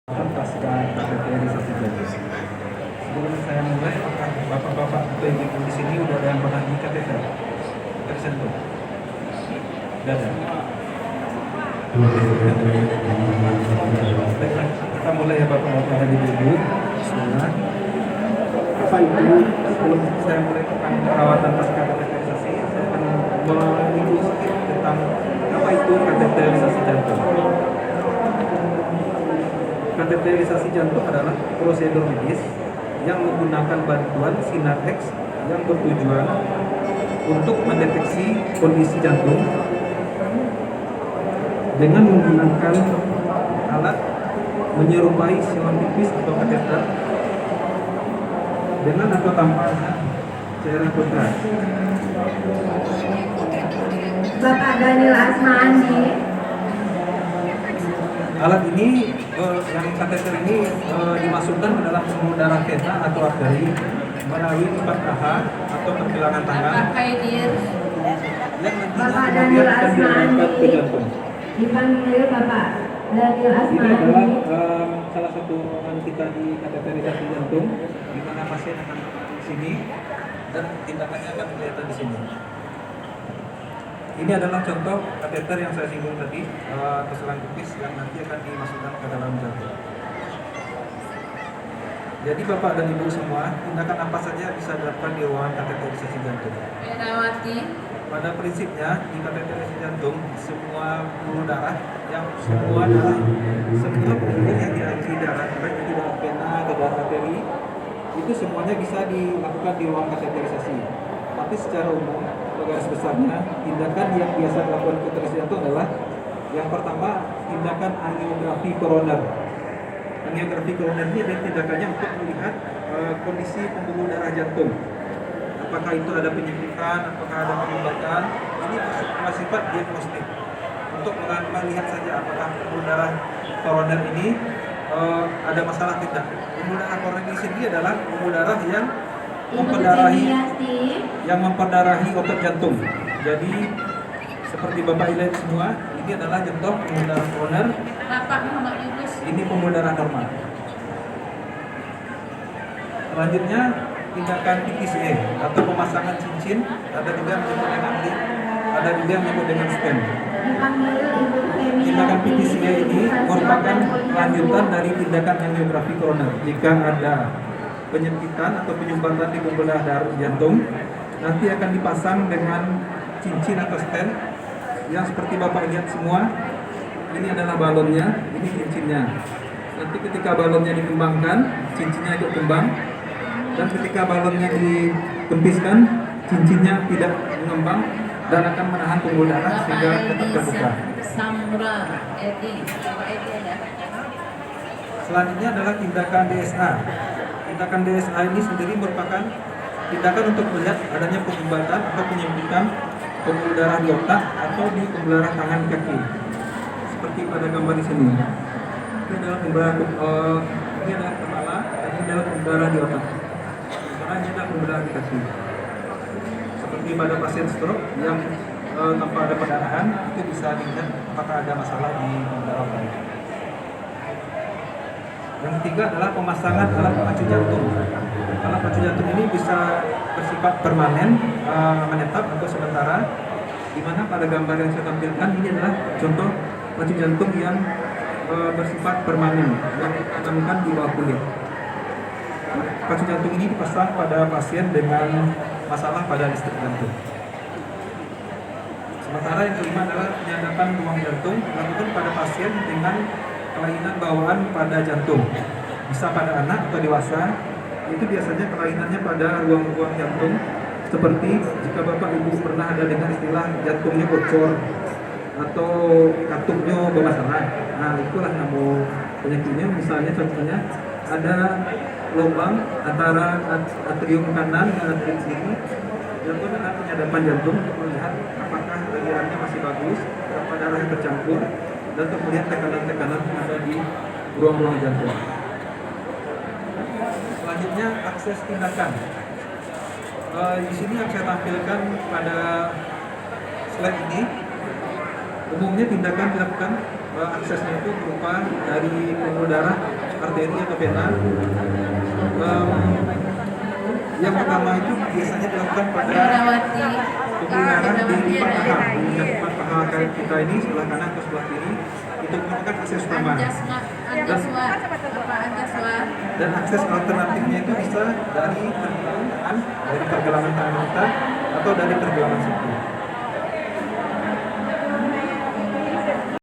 pasca kateterisasi jantung. Sebelum saya mulai, apakah bapak-bapak atau ibu di sini udah ada yang pernah di kateter? Dari jantung? Tidak ada. Baiklah, kita mulai ya bapak-bapak dan ibu-ibu. Bismillah. Apa itu? Sebelum saya mulai tentang perawatan pasca kateterisasi, saya akan menyinggung sedikit tentang apa itu kateterisasi jantung. Kateterisasi jantung adalah prosedur medis yang menggunakan bantuan sinar X yang bertujuan untuk mendeteksi kondisi jantung dengan menggunakan alat menyerupai silang tipis atau kateter dengan atau tanpa cairan kontras. Bapak Daniel Asmandi. Alat ini yang kateter ini dimasukkan ke dalam pembuluh darah vena atau arteri melalui lipat paha atau pergelangan tangan yang nantinya Bapak kemudian Daniel akan diarahkan ke Asmandi. jantung. Dipanggil Bapak Daniel Ini adalah Asmandi. salah satu ruangan kita di kateterisasi jantung, di mana pasien akan di sini dan tindakannya akan kelihatan di sini. Ini adalah contoh kateter yang saya singgung tadi, selang tipis yang nanti akan dimasukkan ke dalam jantung. Jadi Bapak dan Ibu semua, tindakan apa saja bisa dilakukan di ruangan kateterisasi jantung? Merawati. Pada prinsipnya di kateterisasi jantung, semua pembuluh darah semua pembuluh yang dialiri darah, baik itu darah vena atau darah arteri, itu semuanya bisa dilakukan di ruang kateterisasi. Tapi secara umum, garis besarnya, tindakan yang biasa dilakukan kateterisasi jantung adalah yang pertama, tindakan angiografi koroner. Angiografi koroner ini adalah tindakannya untuk melihat kondisi pembuluh darah jantung. Apakah itu ada penyempitan, apakah ada penyumbatan. Ini bersifat diagnostik untuk melihat saja apakah pembuluh darah koroner ini ada masalah tidak. Pembuluh darah koroner ini sendiri adalah pembuluh darah yang memperdarahi otot jantung. Jadi seperti Bapak lihat semua, ini adalah contoh pembuluh darah koroner. Bapak Muhammad Yunus. Ini pembuluh darah normal. Selanjutnya tindakan PTCA atau pemasangan cincin, ada juga yang menyebut dengan link, ada juga yang menyebut dengan stent. Tindakan PTCA ini merupakan lanjutan dari tindakan angiografi koroner. Jika ada penyempitan atau penyumbatan di pembuluh darah jantung, nanti akan dipasang dengan cincin atau stent yang seperti Bapak lihat semua. Ini adalah balonnya, ini cincinnya. Nanti ketika balonnya dikembangkan, cincinnya ikut kembang. Dan ketika balonnya dikempiskan, cincinnya tidak mengembang dan akan menahan pembuluh darah sehingga tetap terbuka. Selanjutnya adalah tindakan DSA. Tindakan DSA ini sendiri merupakan tindakan untuk melihat adanya penyumbatan atau penyempitan pembuluh darah di otak atau di pembuluh darah tangan kaki. Seperti pada gambar di sini. Ini adalah ini adalah kepala dan ini adalah pembuluh darah di otak. Sementara ini adalah pembuluh darah di kaki. Seperti pada pasien stroke yang tanpa ada perdarahan, itu bisa dilihat apakah ada masalah di pembuluh darah otak. Yang ketiga adalah pemasangan alat pacu jantung. Alat pacu jantung ini bisa bersifat permanen, menetap atau sementara. Di mana pada gambar yang saya tampilkan ini adalah contoh pacu jantung yang bersifat permanen yang ditanamkan di bawah kulit. Pacu jantung ini dipasang pada pasien dengan masalah pada listrik jantung. Sementara yang kelima adalah penyadapan ruang jantung dilakukan pada pasien dengan kelainan bawaan pada jantung. Bisa pada anak atau dewasa. Itu biasanya kelainannya pada ruang-ruang jantung. Seperti jika Bapak Ibu pernah ada dengan istilah jantungnya bocor atau katupnya bermasalah. Nah, itulah nama penyakitnya. Misalnya contohnya ada lubang antara atrium kanan dan atrium kiri. Dilakukan dengan penyadapan jantung untuk melihat apakah alirannya masih bagus, berapa darah yang tercampur, dan untuk melihat tekanan-tekanan yang ada di ruang-ruang jantung. Selanjutnya akses tindakan. Di sini yang saya tampilkan pada slide ini, umumnya tindakan dilakukan aksesnya itu berupa dari pembuluh darah arteri atau vena. Yang pertama itu biasanya dilakukan pada Herawati. pembuluh darah di paha, di depan paha kita ini sebelah kanan atau sebelah kiri. Itu merupakan akses utama. Anjaswa. Bapak Anjaswa. Dan akses alternatifnya itu bisa dari pergelangan tangan kita atau dari pergelangan siku.